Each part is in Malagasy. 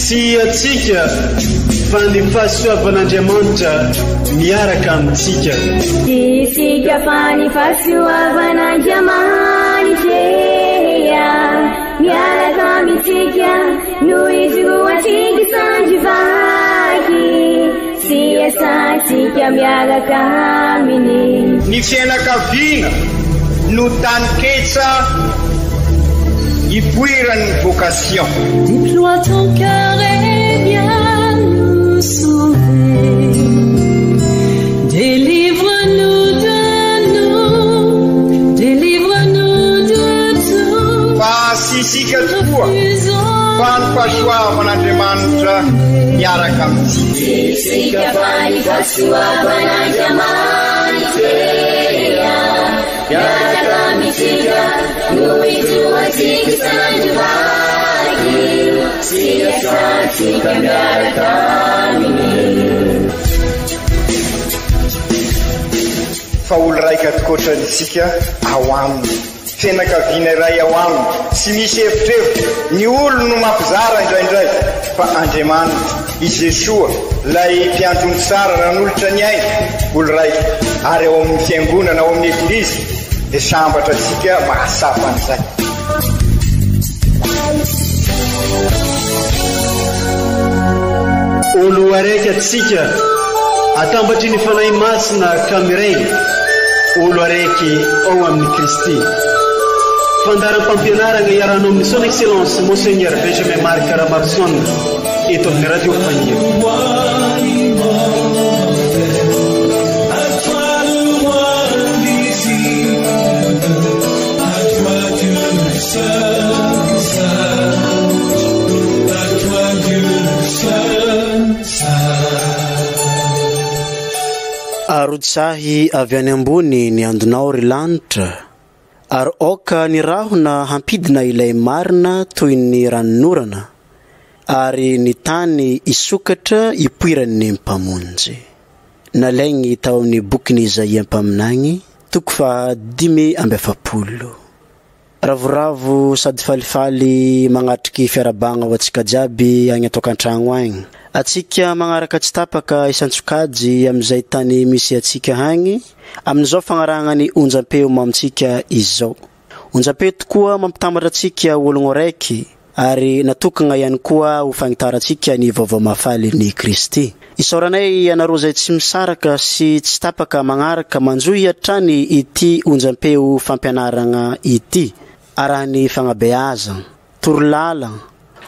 Si atsika fa ny fahasoavan'Andriamanitra miaraka amintsika. Isika fa ny fahasoavan'Andriamanitra miaraka amintsika noho izy roatsika sandrivaky sy asantsika miaraka aminy. Ny fianakaviana no taniketsa ipoiran'ny vocation. Déploie ton cœur et viens nous sauver. Délivre-nous de nous, délivre-nous de tout. Fasisika tokoa fa ny fahasoavan'Andriamanitra miaraka amintsika. Isika fa ny fahasoavan'Andriamanitra miaraka amintsika noho izy roatsika sandrivaky sy asantsika miaraka aminy. Fa olo raika atikoatrantsika ao aminy, fianakaviana iray ao aminy, tsy misy hevitrevitra. Ny olo no mampizara indraindray fa Andriamanitra i Jesoa lay mpiandrony tsara nanolotra ny aina olo raika. Ary ao amin'ny fiangonana ao amin'ny eglizy dia sambatra antsika mahasapa an'izay. Olo araiky atsika atambatry ny fanahy masina kamiray, olo araiky ao amin'ny Kristy. Fandaram-pampianarana iaranao amin'ny son excellence Monseigneur Benjamin Marc Caramarson eto amin'ny radio Fania. Arotsahy avy any ambony ny andonao ry lanitra, ary oka ny rahona hampidina ilay marina toy ny ranonorana, ary ny tany isokatra ipoiran'ny mpamonjy. Nalaigny tao amin'ny bokin'i Isaia mpaminagny 5:7. Ravoravo sady falifaly magnatriky fiarabagna ho antsika jiaby agny atokan-tragno agny. Atsika magnaraka tsy tapaka isantsokajy amin'izay tany misy atsika hagny amin'izao fagnarahana ny onjam-peo mamitsika izao. Onjam-peo tokoa mampitambatra atsika ologno raiky ary natokana ihany koa ho fagnitaratsika ny vaovao mafaly ny Kristy. Isaoranay anareo zay tsy misaraka sy tsy tapaka magnaraka manjohy hatrany ity onjam-peo fampianarana ity. Arahany fagnabeaza, torolala,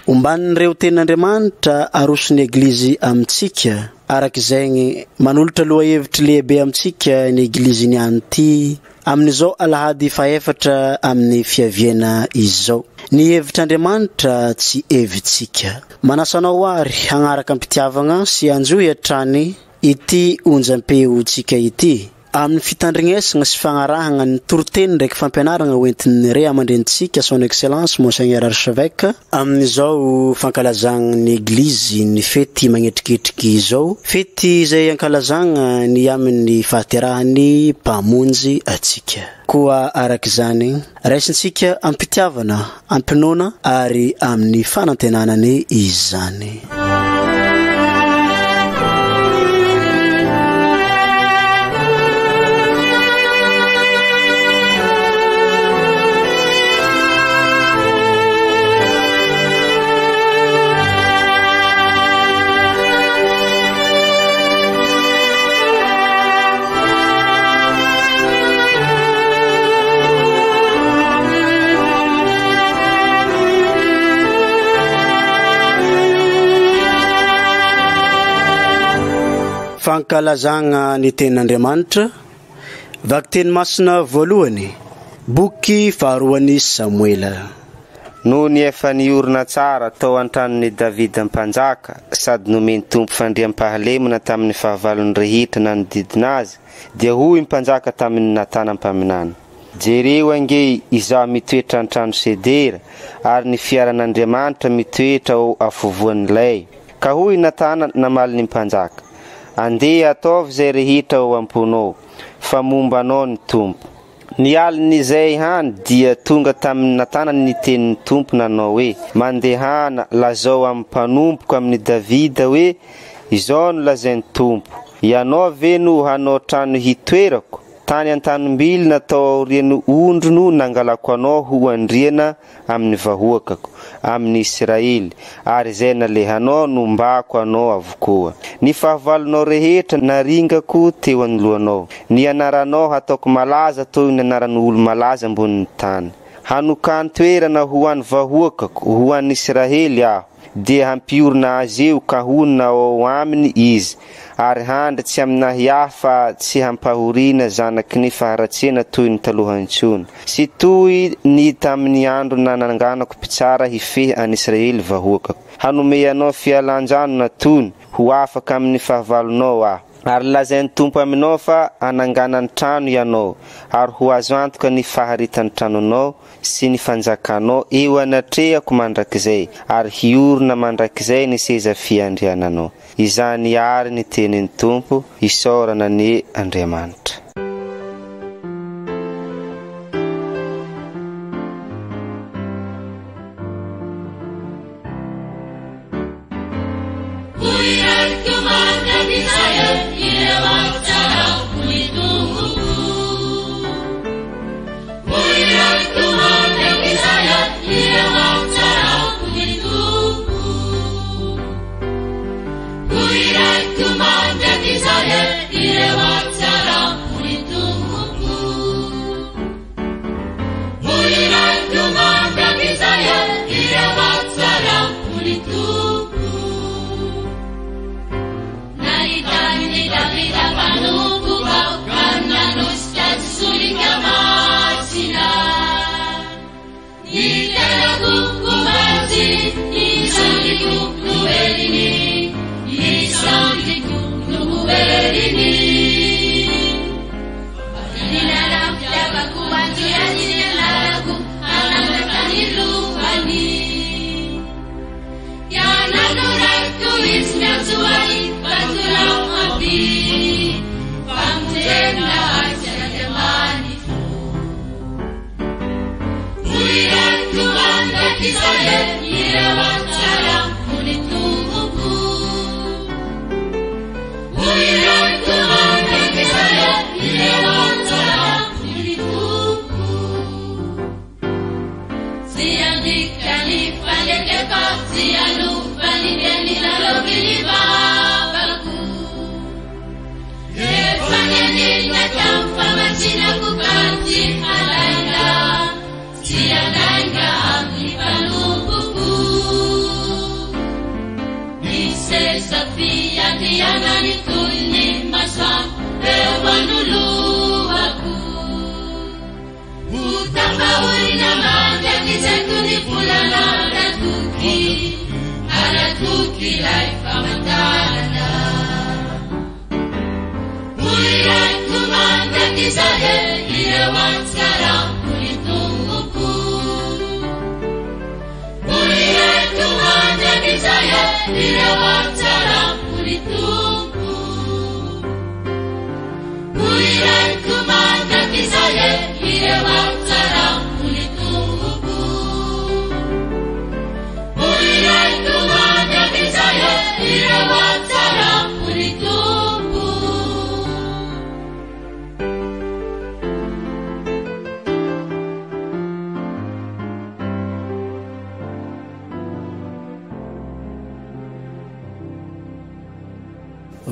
ombanin'ireo ten'Andriamanitra arosony eglizy amintsika. Arak'izay manolotra loha hevitra lehibe amintsika ny eglizy niany ity amin'izao alahady faefatra amin'ny fiaviana izao. Ny hevitr'Andriamanitra tsy hevitsika. Manasanao ary hagnaraka ampitiavagna sy anjohy hatrany ity onjam-peo tsika ity. Amin'ny fitandrignesagna sy fagnarahagna ny toroteny ndraiky fampianarana hoentin'ny re amandrenitsika son excellence Monseigneur Archevêque amin'izao fankalazagna ny eglizy ny fety magnetriketriky izao, fety izay ankalazagna ny amin'ny fahaterahany mpamonjy atsika. Koa arak'izany raisintsika ampitiavana, ampinoana ary amin'ny fanantenanany izany. Fankalazagna ny ten'Andriamanitra, vaky teny masina voalohany, boky faharoan'ny Samuela. Noho ny efa niorina tsara tao antranon'ny Davida mpanjaka sady nomeny tompo fandriam-pahalemana tamin'ny fahavalon'ny rehitra nanodidina azy, dia hoy mpanjaka tamin'ny Natana mpaminana: jereo ange izaho mitoetra antrano Sedera ary ny fiaran'Andriamanitra mitoetra ao afovoan'ilay. Ka hoy Natana namaly ny mpanjaka: andeha ataovy zay rehitra ao amponao, fa momba anao ny tompo. Ny alin'izay hany dia tonga tamin'ny natanany ny tenin'ny tompo nanao hoe mandehana lazao amin'ny mpanompoka amin'ny Davida hoe izao no lazain'ny tompo ianao ve no hanao trano hitoerako tany an-tanimbily natao aorian'ny ondrono nangalako anao ho andriana amin'ny vahoakako amin'ny Israely ary izay nalehanao no mbako anao avokoa. Ny fahavalonao rehetra naringako teo anoloanao. Ny anaranao hataoko malaza toy ny anaran'ny olo malaza ambonin'ny tany. Hanokany toerana ho an'ny vahoakako ho an'ny Israely aho dia hampiorina azy eo ka honina ao aminy izy ary handratsy aminahy hafa tsy hampahoriana zanaky ny faharatsena toy ny talohantsony sy toy ny tamin'ny andro nananganako pitsara hifehy an'i Israely vahoakako. Hanome anao fialanjanona tony ho afaka amin'ny fahavalonao aho ary lazain'ny tompo aminao fa ananganany trano ianao ary ho azo antoka ny faharitan'ny tranonao sy ny fanjakanao eo anatrehako mandrakizay ary hiorina mandrakizay ny seza fiandriananao. Izany ary ny tenin'ny tompo isaorana ny Andriamanitra.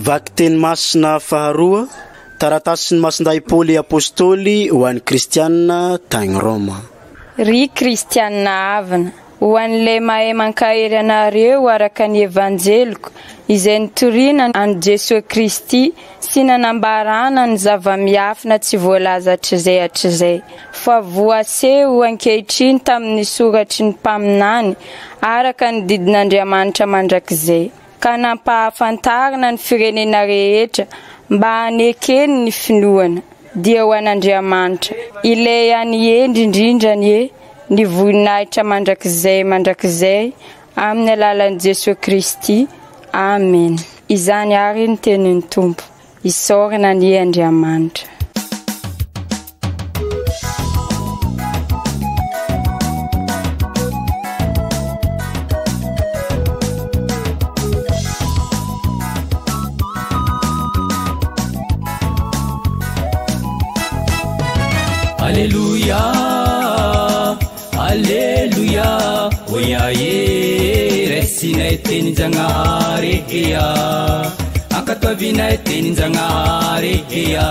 Vaky teny masina faharoa taratasiny masinday Paoly apôstôly ho an'ny kristianina tagny Roma. Ry kristianina avana ho an'ilay mahay mankahery anareo araka ny evanjeliko izay nitoriana an Jesosy Kristy sy nanambarana ny zava-miafina tsy voalaza hatr'izay hatr'izay fa voaseho ankehitriny tamin'ny soratry ny mpaminany araka ny didin'Andriamanitra mandrakizay ka nampahafantarina ny firenena rehetra mba hanekeny ny finoana dia ho an'Andriamanitra ilay aniendry indrindrany ny voninahitra mandrakizay amin'ny alalan'i Jesosy Kristy. Amen. Izany ary ny tenin'ny tompo isaorana ny Andriamanitra. Alléluia, Alléluia, oyaye resina teninjanare eya, akatwavina teninjanare eya,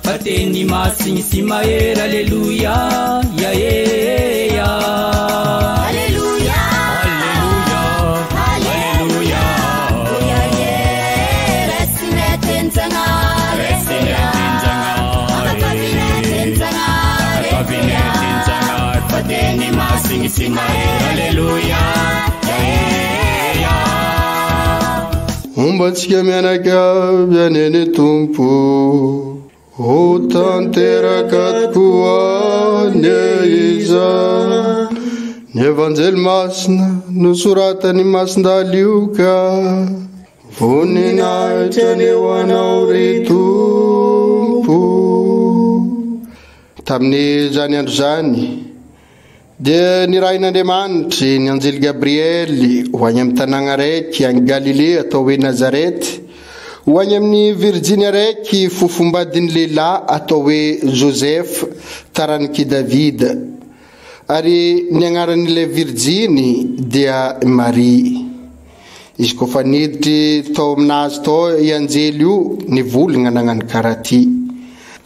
pateni masing simaera. Alléluia, ya ya. Alléluia, Alléluia, Alléluia, oyaye resina teninjanare eya, akatwavina teninjanare pateni masing simaera. Alléluia, ya. Umbatsika mianakavy aneny tompo, ho tanteraka tokoa ny iza. Ny evanjely masina nosoratany masindalioka, voninahitra ny eo anao ry tompo. Tamin'izany andro zany dia nirahin'Andriamanitry ny anjely Gabriely ho any amin'ny tanàna raiky any Galilea atao hoe Nazarety, ho any amin'ny Virginia raiky fofombadin'ny lehilahy atao hoe Joseph taraniky Davida, ary ny agnaran'ilay Virginie dia Marie. Izy koa fa niditry tao aminazy tao i anjely io nivolagna nagnano karaty.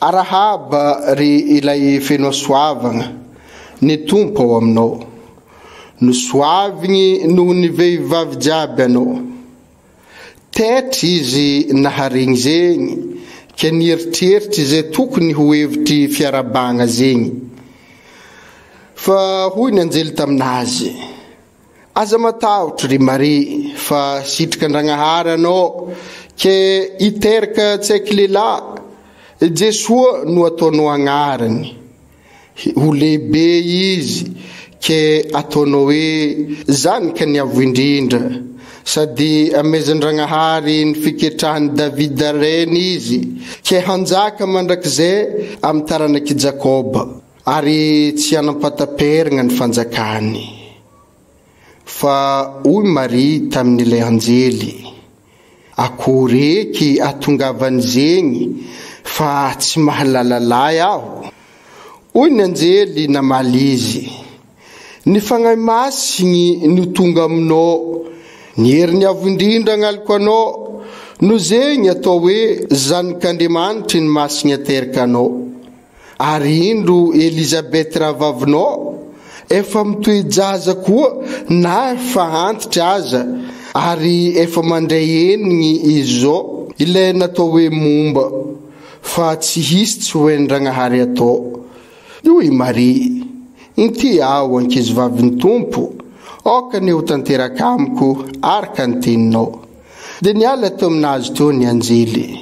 Arahaba ry ilay feno soavagna, ny tompo ao aminao, nosoavigny noho ny vehivavy jiaby anao. Tetry izy naharegny zegny, ke nieritreritry zay tokony ho hevitry fiarabagna zegny. Fa hoy ny anjely taminazy, aza matahotra ry Marie, fa sitrika andragnahary anao, ke hiteraka tsaiky lehilahy, Jesoa no ataonao agnarany. Ho lehibe izy, ke ataonao hoe zanika ny avo indrindra, sady amezan-dragnahary ny fiketrahany Davida reny izy, ke hanjaka mandrakizay amin'ny taranaky Jakoba, ary tsy anampataperigna ny fanjakany. Fa hoy Marie tamin'ilay anjely, akory eky atongavany zegny, fa tsy mahalalalay aho. Hoy ny anjely namaly izy, ny fagnahy masigny no tonga aminao, ny herin'ny avo indrindra agnaliko anao, no zegny atao hoe zanik'Andriamanitry ny masigny ateraka anao. Ary indro Elisabeth ravavinao, efa mitohy jaza koa na efa antitra aza, ary efa mandray enigny izy zao, ilay natao hoe momba, fa tsy hisy tsy hoendragnahary atao. Hoy Marie, inty aho ankizy vavin'ny tompo, okany ho tanteraka amiko araka ny teninao. Dia niala tao aminazy teo ny anjely.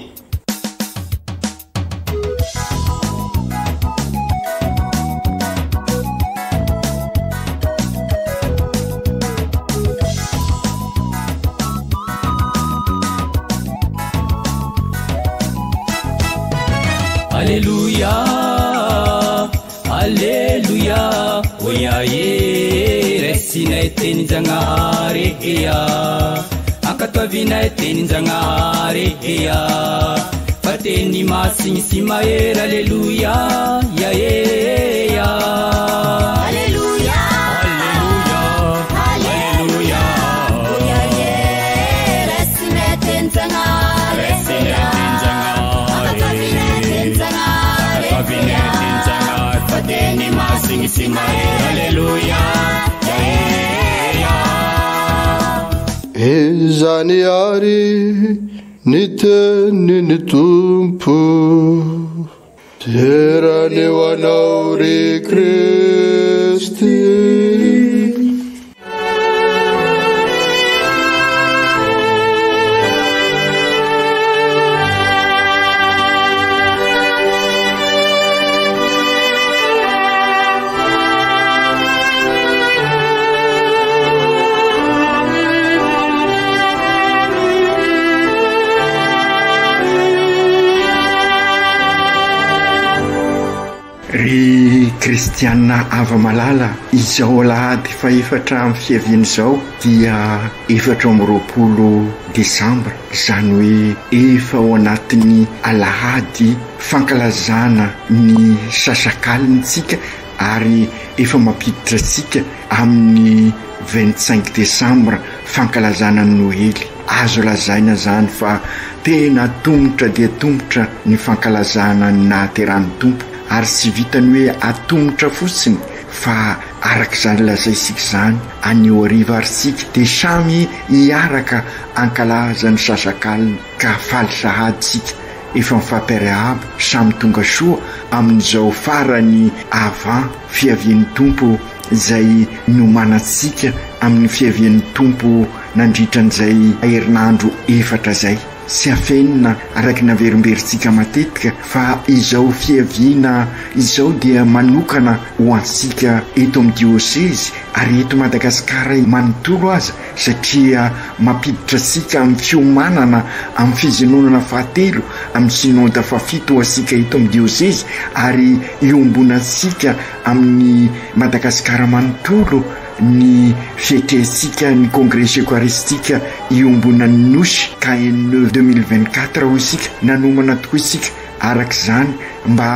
Alléluia, Alléluia, oyaye resina teninjanare eya, akatwavina teninjanare eya, pateni masigny simaera. Alléluia, ya ya. Alléluia, Alléluia, oyaye resina teninjanare eya, akatwavina teninjanare eya, pateni masigny simaera. Alléluia, ya. Izany ary ny teniny tompo, terany ho anao ry Kristy. ry kristianina ava-malala izao alahady fa efatra amin'ny fiaviany izao dia 4 desambra, izany hoe efa ao anatin'ny alahady fankalazana ny sasakalitsika ary efa mampiditra sika amin'ny 25 desambra fankalazana ny Noely. Azo lazaina zany fa tena tombotra dia tombotra ny fankalazana ny nahaterahany tompo, ary tsy vitany hoe atombotra fotsiny fa arak'izany lazaisika zany anio ariva arsika dia samy hiaraka ankalaza ny sasakaliny ka faly sahadysika efa mifampiarahaba samy tonga soa amin'izao farany avant fiavian'ny tompo izay nomanatsika amin'ny fiavian'ny tompo nandritran'izay herinandro 4 zay. Sy afenina araky naverimberitsika matetika fa izao fiaviana izao dia manokana ho ansika eto amin'ny dioseze ary eto Madagasikara manontolo aza, satria mampiditra sika amin'ny fiomanana amin'ny fizenonana fahatelo amin'ny synode fafito asika eto amin'ny dioseze, ary iombonasika amin'ny Madagasikara manontolo ny fietresika ny congrès eucharistique iombonan'ny nosy KN9 2024 ho isika nanomana tokoa isika arak'izany mba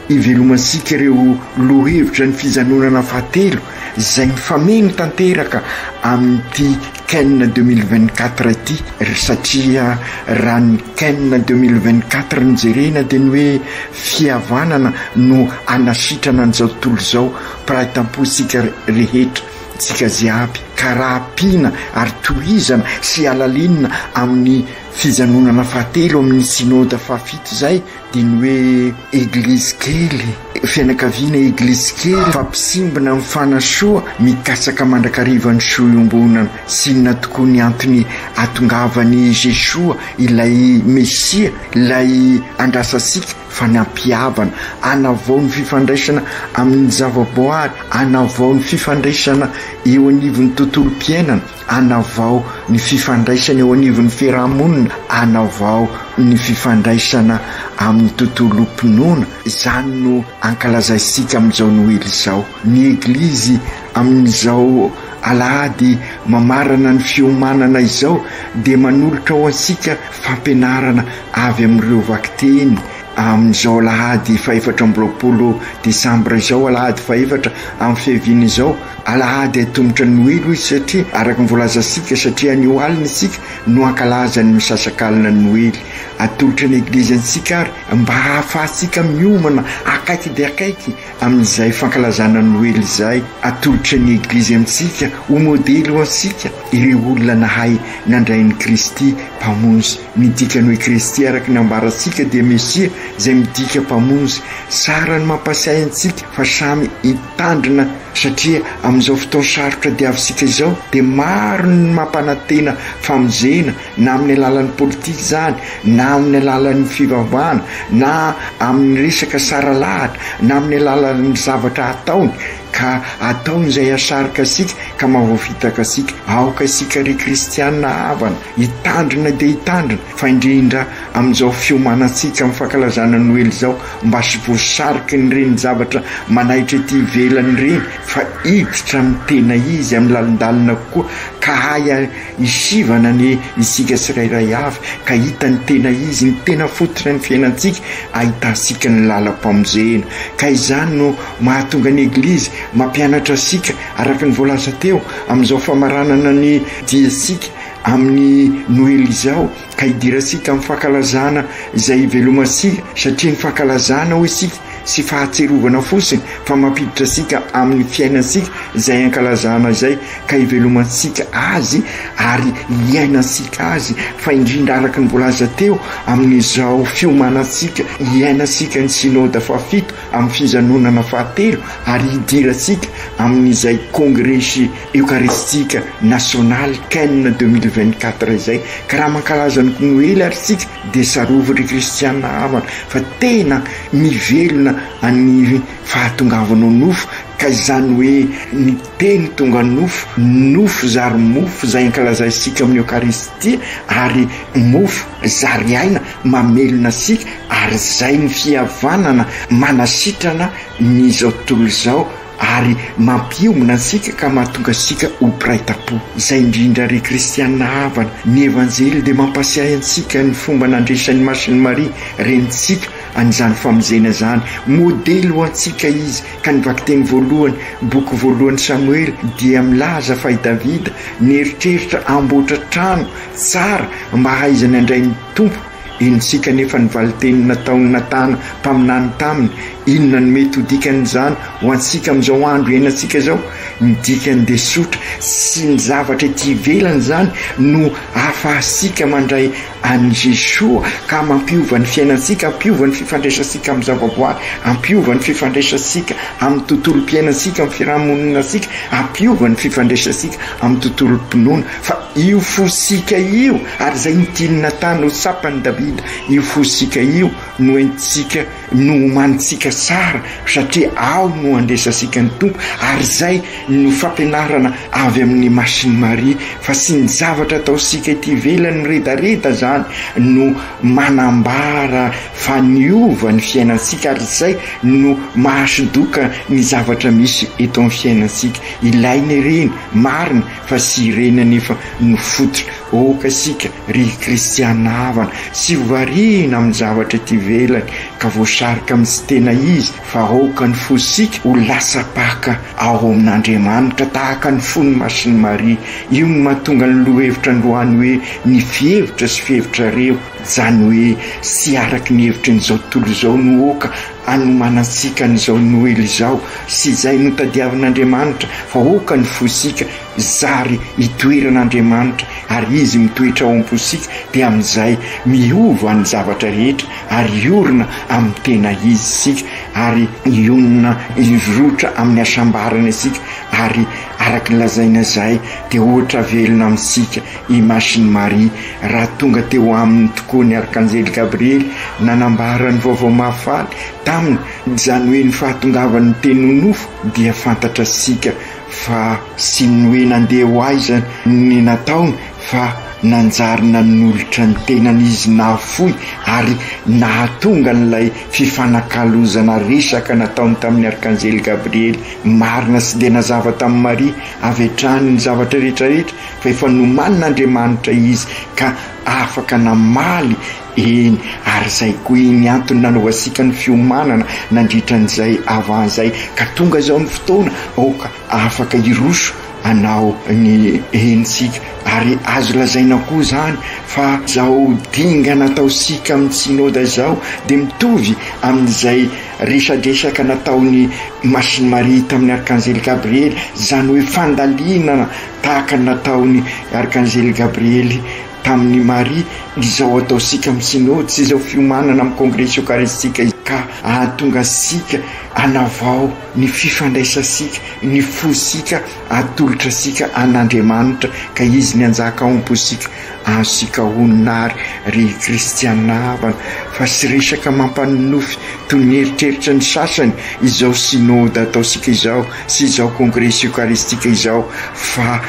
ivelomasika ireo lohevitra ny fizanonana fahatelo izay mifameno tanteraka amin'ity KN 2024 ity, satria raha ny KN 2024 nyjerena dia ny hoe fihavanana no anasitrana an'izao tontolo izao pratam-posika rehetra tsika ziaby karapina ary tohizana sy alalinina amin'ny fizanonana fahatelo amin'ny synode fafito zay dia ny hoe eglizy kely, fianakaviana eglizy kely fampisimbona amin'ny fanasoa mikasaka mandrakariva ny soa iombonana sy na tokoa ny antony atongavany Jesoa ilay Mesia ilay andrasasika fa ny ampiavana, anavao ny fifandraisana amin'ny zavaboary, anavao ny fifandraisana eo anivon'ny tontolo mpiainana, anavao ny fifandraisana eo anivon'ny fiarahamonina, anavao ny fifandraisana amin'ny tontolo mpinoana. Izany no ankalazaisika amin'izao Noely izao. Ny eglizy amin'izao alahady mamarana ny fiomanana izao dia manolotra ho ansika fampianarana avy amin'ireo vakiteny amin'izao alahady fa 4 desambra izao, alahady fa 4 amin'ny fiaviana izao, alahady atombotra ny Noely izy satria araka ny voalazasika, satria ny oalina isika no ankalaza ny misasakalina ny Noely. Atolotra ny eglizy antsika ary mba hahafahatsika miomana akaiky dia akaiky amin'izay fankalazana ny Noely izay. Atolotra ny eglizy amintsika ho modely ho ansika ireo olona nahay nandray ny Kristy mpamonjy. Midikany hoe Kristy araka ny ambaratsika dia Mesia izay midika mpamonjy. Sara ny mampasay antsika fa samy hitandrina, satria amin'izao fotoana sarotra diavisika izao dia maro ny mampanantena famonjena na amin'ny alalan'ny politika izany, na amin'ny alalan'ny fivavahana, na amin'ny resaka saralahatra, na amin'ny alalan'ny zavatra ataony ka ataony izay asarika asika ka mahavoafitaka asika. Aoka isika ry kristianina havana hitandrina dia hitandrina, fa indrindra amin'izao fiomanantsika amin'ny fankalazana Noely izao mba sy voasariky ny reny zavatra manaitra ety ivelany reny, fa hiditra amin'ny tena izy amin'ny lalindalina kokoa, ka haya isivana ny isika tsirairay avy, ka hita ny tena izy, ny tena fototra ny fiainantsika, ahitasika ny lalam-pamonjena. Ka izany no mahatonga ny eglizy mampianatra asika araka ny voalaza teo amin'izao famaranana ny diasika amin'ny Noely izao, ka hidirasika amin'ny fankalazana izay ivelomasika, satria ny fankalazana ho isika sy fahatserovana fotsiny fa mampiditra asika amin'ny fiainansika izay ankalazana izay, ka ivelomansika azy ary hiainasika azy, fa indrindra araka ny voalaza teo amin'izao fiomanantsika hiainasika ny synode fafito amin'ny fizanonana fahatelo, ary hidirasika amin'izay congrès eucharistique national KN 2024 izay. Ka raha mankalaza ny Noely ary sika dia sarovo ry kristianina havana fa tena mivelona any fahatongavanao nofo, ka izany hoe ny teny tonga nofo zary mofo zay ankalazay isika amin'ny Eukaristia, ary mofo zary aina mamelona sika, ary zay ny fihavanana manasitrana ny zao tontolo zao, ary mampiomina ansika ka mahatonga sika ho piraitam-po. Izay indrindra ry kristianina havana, ny evanjely dia mampasiahy antsika ny fomba nandresan'ny Masiny Maria renitsika an'izany famonjena zany. Modely ho antsika izy, ka nivaky teny voalohany boky voalohany Samuel dia milaza fa i Davida nieritreritra amboatra trano tsara mba hahaizany andray ny tompo. Ensika nefa nivaly teny nataony Natana mpaminany taminy. Inona ny mety ho dikan'izany ho antsika amin'izao andro iainantsika zao? Ny dikany dia sotra, sy ny zavatra ety ivelany zany no ahafahasika mandray an'i Jesosy ka mampiova ny fiainantsika, ampiova ny fifandraisantsika amin'ny zavaboary, ampiova ny fifandraisantsika amin'ny tontolom-piainantsika, amin'ny fiarahamoninantsika, ampiova ny fifandraisantsika amin'ny tontolom-pinoana. Fa io fosika io, ary zay nitiny Natana ho sapany Davida, io fosika io no entsika no manitsika tsara, satria ao no andresasika ny tompo, ary zay no fampianarana avy amin'ny Masiny Maria. Fa sy ny zavatra ataosika ety ivelany miredareda zany no manambara fa niova ny fiainantsika, ary zay no mahasodoka ny zavatra misy eto amin'ny fiainantsika. Ilainy ireny marina fa sy ireny nefa no fototra. Oka sika ry kristianina havana, sy variana amin'ny zavatra ety ivelany ka voasarika amin'ny tsy tena izy, fa oka ny fosika ho lasa paka ao amin'Andriamanitra tahaka ny fon'ny Masiny Maria. Io no mahatonga ny lohevitra androany hoe ny fihevitra sy fihevitra reo, zany hoe sy araky ny hevitry n'izao tontolo zao no oka anomanantsika n'izao Noely izao, sy izay no tadiavin'Andriamanitra fa oka ny fosika zary itoeran'Andriamanitra, ary izy mitoetra ao am-posika dia amin'izay miova ny zavatra rehetra, ary iorina amin'ny tena izy sika, ary ionina ivrotra amin'ny asambarana isika. Ary araky ny lazaina zay dia ohatra velona amintsika i Masiny Maria raha tonga teo aminy tokoa ny Arkanjely Gabriely nanambara ny vaovao mahafaly taminy, zany hoe ny fahatongavan'ny teny nofo, dia fantatra sika fa sy ny hoe nandeha ho aiza ny nataony, fa nanjary nanolotra ny tenan'izy nahafoy, ary nahatonga n'ilay fifanakalozana resaka nataony tamin'ny Arkanjely Gabriely. Marina sy dia nazava tamin'ny Maria avetrany ny zavatra rehetrarehetra, fa efa nomanin'Andriamanitra izy ka afaka namaly eny, ary zay koa iny antony nanaovasika ny fiomanana nandritran'izay avan'izay, ka tonga zao amin'ny fotoana oka afaka iroso anao ny enitsika. Ary azo lazaina koa zany fa zao dingana ataosika amin'ny synôda zao dia mitovy amin'izay resadresaka nataony Masiny Maria tamin'ny Arkanjely Gabriely, zany hoe fandalinana tahaka nataony Arkanjely Gabriely tamin'ny Maria. Izao ataosika amin'ny synôdy sy izao fiomanana amin'ny kongresy eukaristika, ka ahatonga sika anavao ny fifandraisasika, ny fosika atolotra sika an'Andriamanitra, ka izy ny anjaka ao am-posika azosika honinary ry kristianina havana. Fa sy resaka mampanonofy toy ny eritreritra ny sasany izao synôdy ataosika izao sy izao kongresy eukaristika izao, fa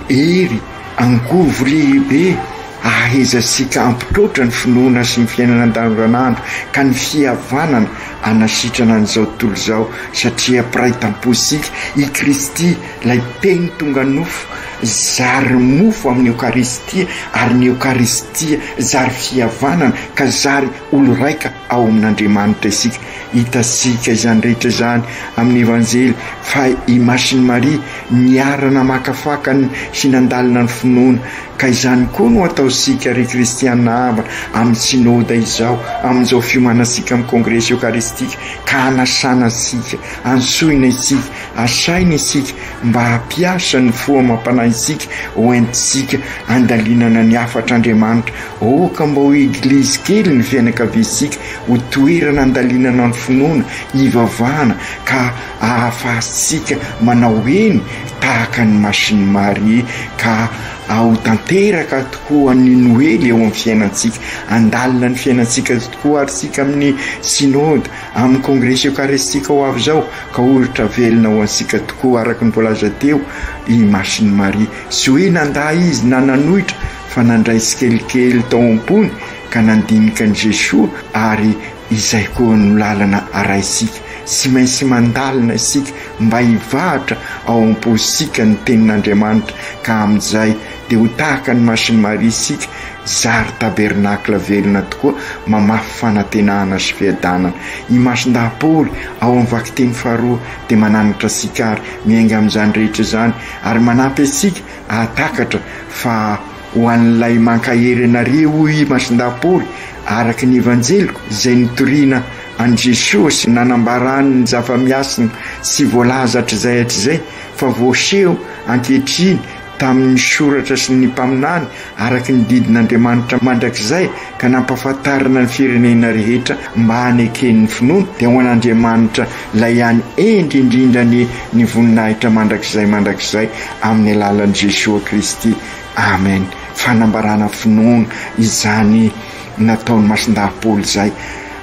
ery angovo lehibe ahezasika ampitrotra ny finoana sy ny fiainana an-davanandro, ka ny fihavanana anasitrana an'izao tontolo zao, satria piraitam-posika i Kristy lay teny tonga nofo, zary mofo amin'ny Eukaristia, ary ny Eukaristia zary fihavanana, ka zary olo raika ao amin'Andriamanitra isika. Hitasika izany rehetra zany amin'ny evanjely fa i Masiny Maria niarana makafakany sy nandalina ny finoana, ka izany koa no ataosika ry kristianina havana amin'ny synôda izao, amin'izao fiomanasika amin'ny kongresy eukaristika, ka anasana isika, ansoina isika, asaina isika mba hampiasa ny foa mampanahy isika ho entisika andalinana ny afatr'Andriamanitra. Oka mba ho eglizy kely ny fianakaviasika, ho toerana andalinana ny finoana, hivavahana, ka ahafahasika manao eny tahaka ny Masiny Maria ka ao tanteraka tokoa ny Noely eo amin'ny fiainantsika, andalina ny fiainantsika tokoa ary sika amin'ny synode, amin'ny congrès eucharistique ho avy zao ka ohatra velona ho ansika tokoa araka ny voalaza teo i Masiny Maria. Sy hoe nanda izy na nanohitra fa nandray tsikelikely tao am-pony ka nandinika ny Jesosy ary izay koa no lalana araisika. Sy maintsy mandalina isika mba hivahatra ao am-posika ny tenin'Andriamanitra ka amin'izay dia ho tahaka ny Masiny Maria isika zary tabernakla velona tokoa mamafy fanantenana sy fiadanana. I Mason-Dapoly ao amin'ny vakiteny faharoa dia mananatra sika ary miainga amin'izany rehetra zany ary manampy asika ahatakatra fa ho an'ilay mankahery anareo i Mason-Dapoly araka ny evanjeliko izay nitoriana an Jesosy nanambarany ny zava-miasina sy voalaza hatr'izay fa voaseho ankehitriny tamin'ny soratra sy ny mpaminany araka ny didin'Andriamanitra mandrakizay ka nampahafantarana ny firenena rehetra mba haneken'ny finoana dia ho an'Andriamanitra lay ihany indrindra ny voninahitra mandrakizay amin'ny alalan'i Jesosy Kristy. Amen. Fanambarana finoana izany nataon'ny Mason-Dapoly zay.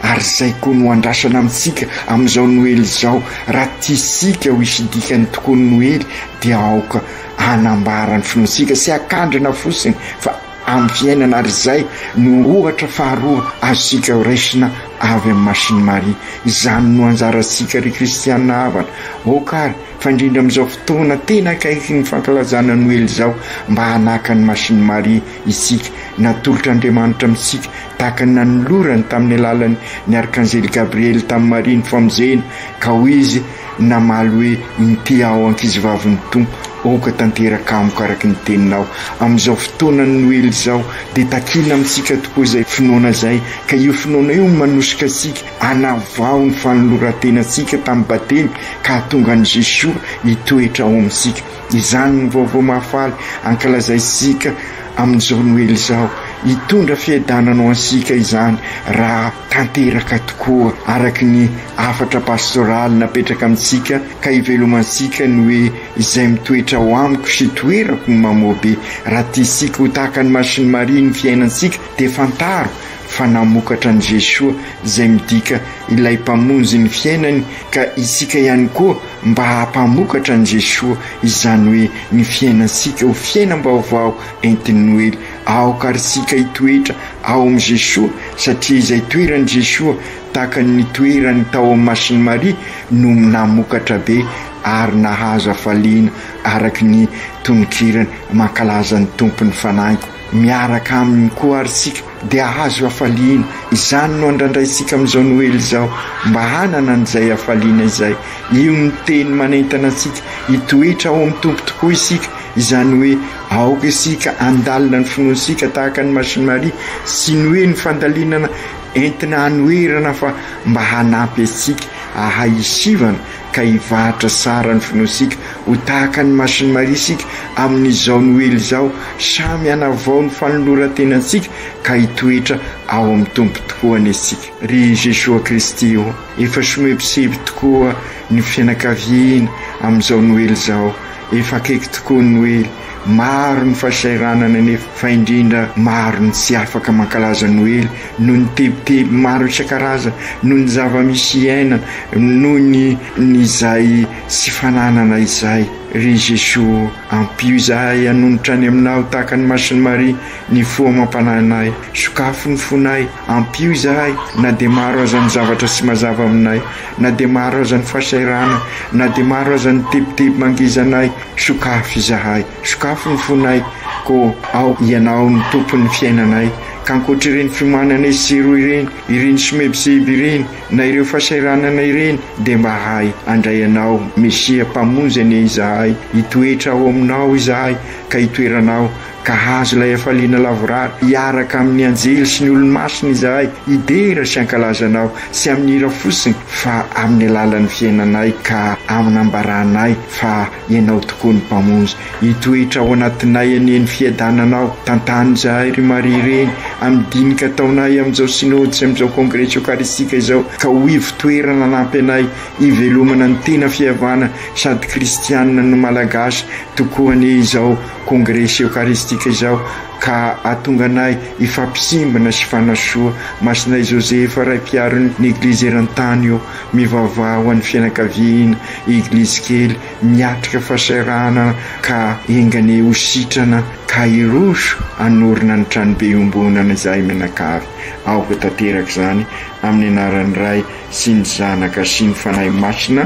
Ary zay koa no andrasana amintsika amin'izao Noely zao. Raha tiasika ho isidikany tokoa ny Noely dia aoka hanambara ny finoantsika sy akandrina fotsiny fa amin'ny fiainana ary zay no ohatra faharoa azosika raisina avy amin'ny Masiny Maria. Izany no anjarantsika ry kristianina havana. Okary fa indrindra amin'izao fotoana tena akaiky ny fankalazana Noely zao mba hanaka ny Masiny Maria isika. Natolotra Andriamanitra amintsika tahaka ny nanolorany tamin'ny alalany ny arkanjely Gabriel tamin'ny Maria ny famonjena ka ho izy namaly hoe inty ao ankizy-vavin'ny Tompo. Oka tanteraka amiko araka ny teninao amin'izao fotoana ny Noely zao dia takina amintsika tokoa izay finoana zay ka io finoana io manosika asika hanavao ny fanoloran-tenantsika tamin'ny batemy ka hatonga ny Jesosy hitoetra ao amintsika. Izany ny vaovao mahafaly ankalazaisika amin'izao Noely zao. Hitondra fiadanana ao ansika izany raha tanteraka tokoa araka ny afatra pastoraly napetraka amintsika ka hivelomansika ny hoe izay mitoetra ao amiko sy toerako ny mamoabe. Raha tiasika ho tahaka ny Masiny Maria ny fiainantsika dia fantaro fa namokatra ny Jesosy izay midika ilay mpamonjy ny fiainany ka isika ihany koa mba hampamokatra ny Jesosy izany hoe ny fiainansika ho fiainam-baovao entin'ny Noely. Aoka ary sika hitoetra ao amin'ny Jesosy satria izay toeran'i Jesosy tahaka ny toerany tao amin'ny Masiny Maria no namokatra be ary nahazo hafaliana araka ny tononkirany mankalaza ny tompony fanahiniko. Miaraka aminy koa ary sika dia ahazo hafaliana. Izany no andrandraisika amin'izao Noely zao mba hanana an'izay hafaliana izay. Io ny teny manentana antsika hitoetra ao amin'ny Tompo tokoa isika. Izany hoe aoka isika andalina ny finoansika tahaka ny Masiny Maria sy ny hoe ny fandalinana entina hanoerana fa mba hanampy asika ahaisivana ka hivahatra tsara ny finoansika ho tahaka ny Masiny Maria isika amin'izao Noely zao samy hanavao ny fanoloran-tenantsika ka hitoetra ao amin'ny Tompo tokoa ny asika. Ry Jesosy Kristy efa somebiseby tokoa ny fianakaviana amin'izao Noely zao. Efa akaiky tokoa ny Noely. Maro ny fahasairanana nefa fa indrindra maro ny tsy afaka mankalaza Noely noho ny tebiteby maro isan-karazana, noho ny zava-misy iainana, noho ny izay sy fananana izay. Ry Jesosy ampio izahay hanonotra any aminao tahaka ny Masiny Maria ny foa mampananay. Sokafo ny fonay, ampio izahay na dia maro aza ny zavatra sy mazava aminay, na dia maro aza ny fahasairana, na dia maro aza ny tebiteby mangizanay. Sokafo izahay, sokafo ny fonay ko ao ianao ny tompon'ny fiainanay. Ka ankoatra ireny fiomanana isiro ireny somebiseby ireny na ireo fahasairanana ireny dia mba hay andray anao Mesia mpamonjy anie izahay. Hitoetra ao aminao izahay ka hitoeranao ka hazo ilay afaliana lavorary hiaraka amin'ny anjely sy ny olomasina izahay idera sy ankalazanao sy amin'ny ira fosiny fa amin'ny alalan'ny fiainanay ka aminambaranay fa ianao tokoa ny mpamonjy hitoetra ao anatinay aneny fiadananao tantany izahay ry Maria reny amin'ny dinika ataonay amin'izao synody sy amin'izao kongresa eukaristika izao ka ho ivotoerana nampy anay ivelomana ny tena fihavana sady kristianina no malagasy tokoa ny izao kongresa eukaristika izao ka atonga anay ifampisimbana sy fanasoa masinay Josefa ray mpiarony ny eglizy eran-tany io mivavah ho an'ny fianakaviana eglizy kely miatrika fahasairana ka engany ho sitrana ka iroso anorina ny tranobe iombonana izay menakavy aoka tanteraka izany amin'ny anaran'ny Ray sy ny Zanaka sy ny Fanahy Masina.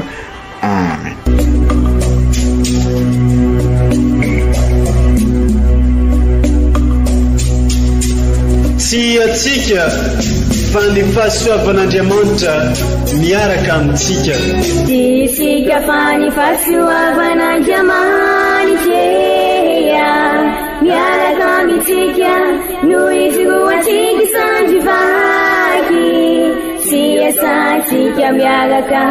Amen. Tsy atsika fa ny fahasoavan'Andriamanitra miaraka amintsika. Tsika fa ny fahasoavan'Andriamanitra miaraka amintsika noho izy roatsika sandrivaky sy asantsika miaraka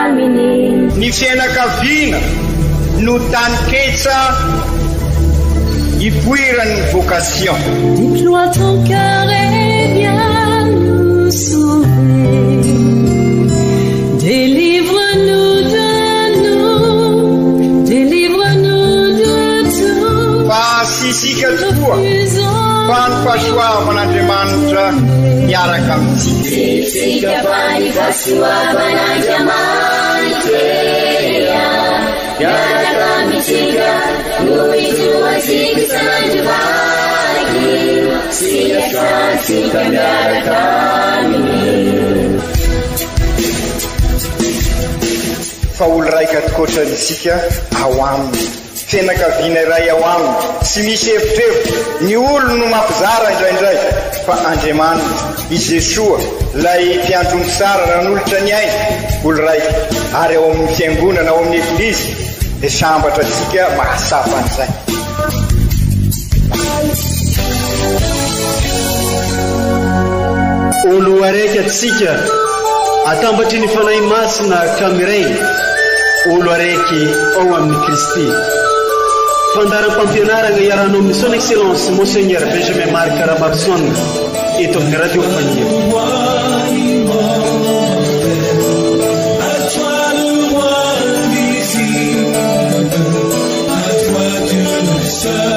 aminy. Ny fianakaviana no taniketsa ipoiran'ny vocation. Déploie ton cœur et viens nous sauver. Délivre-nous de nous, délivre-nous de tout. Fa sisika tokoa fa ny fahasoavan'Andriamanitra miaraka amintsika. Sisika fa ny fahasoavan'Andriamanitra miaraka amintsika noho izy roatsika sandrivaky sy asantsika miaraka aminy. Fa olo raika atikoatrantsika ao aminy fianakaviana iray ao aminy sy misy hevitrevitra ny olo no mampizara indraindray fa Andriamanitra i Jesoa lay mpiandrony tsara ranolotra ny aina olo raika ary ao amin'ny fiangonana ao amin'ny eglizy dia sambatra antsika mahasapa an'izay. Olo araiky atsika atambatry ny fanahy masina kamiray olo araiky ao amin'ny Kristy. Fandaram-pampianarana iaranao amin'ny son excellence Monseigneur Benjamin Marc Karamarson eto amin'ny radio Fania. À toi le roi invisible, à toi Dieu le seul.